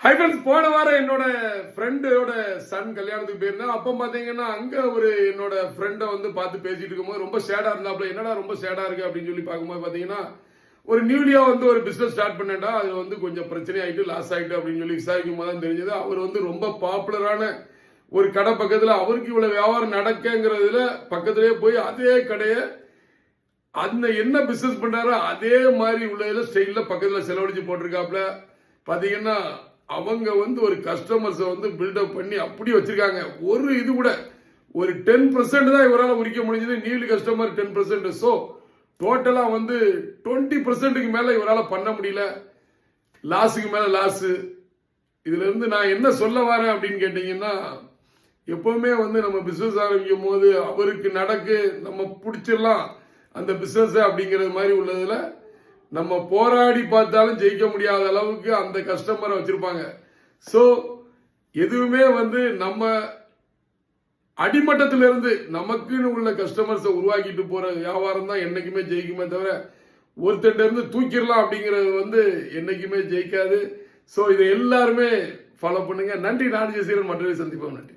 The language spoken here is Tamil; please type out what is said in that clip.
ஹை ஃப்ரெண்ட்ஸ், போன வாரம் என்னோட ஃப்ரெண்டோட சன் கல்யாணத்துக்கு போயிருந்தேன். அப்போ பாத்தீங்கன்னா அங்க ஒரு என்னோட ஃப்ரெண்டை வந்து பார்த்து பேசிட்டு இருக்கும்போது ரொம்ப சேடா இருந்தாப்ல. என்னடா ரொம்ப சேடா இருக்கு அப்படின்னு சொல்லி பார்க்கும்போது பாத்தீங்கன்னா ஒரு நியூலியா வந்து ஒரு பிசினஸ் ஸ்டார்ட் பண்ணேன்டா, அதுல வந்து கொஞ்சம் பிரச்சனை ஆயிட்டு லாஸ் ஆயிட்டு அப்படின்னு சொல்லி விசாரிக்கும் போது தான் தெரிஞ்சது. அவர் வந்து ரொம்ப பாப்புலரான ஒரு கடை பக்கத்துல அவருக்கு இவ்வளவு வியாபாரம் நடக்குங்கிறதுல பக்கத்திலேயே போய் அதே கடையை அந்த என்ன பிசினஸ் பண்றாரோ அதே மாதிரி உள்ளதுல ஸ்டைல்ல பக்கத்துல செலவழிச்சு போட்டிருக்காப்ல. பாத்தீங்கன்னா அவங்க வந்து ஒரு கஸ்டமர்ஸை வந்து பில்டப் பண்ணி அப்படி வச்சிருக்காங்க. ஒரு இது கூட ஒரு 10% தான் இவரால் உரிக்க முடிஞ்சது. Neil customer 10%. ஸோ டோட்டலா வந்து 20%க்கு மேல இவரால் பண்ண முடியல. லாஸுக்கு மேல லாஸ். இதுல இருந்து நான் என்ன சொல்ல வரேன் அப்படின்னு கேட்டீங்கன்னா, எப்பவுமே வந்து நம்ம பிசினஸ் ஆரம்பிக்கும் போது அவருக்கு நடக்கு நம்ம பிடிச்சிடலாம் அந்த பிசினஸ் அப்படிங்கிறது மாதிரி உள்ளதுல நம்ம போராடி பார்த்தாலும் ஜெயிக்க முடியாத அளவுக்கு அந்த கஸ்டமரை வச்சிருப்பாங்க. ஸோ எதுவுமே வந்து நம்ம அடிமட்டத்திலிருந்து நமக்குன்னு உள்ள கஸ்டமர்ஸை உருவாக்கிட்டு போற வியாபாரம் தான் என்னைக்குமே ஜெயிக்குமே தவிர ஒருத்தர் இருந்து தூக்கிடலாம் அப்படிங்கிறது வந்து என்னைக்குமே ஜெயிக்காது. ஸோ இதை எல்லாருமே ஃபாலோ பண்ணுங்க. நன்றி. நான் ஜெயசீலன். மற்றொரு சந்திப்போம். நன்றி.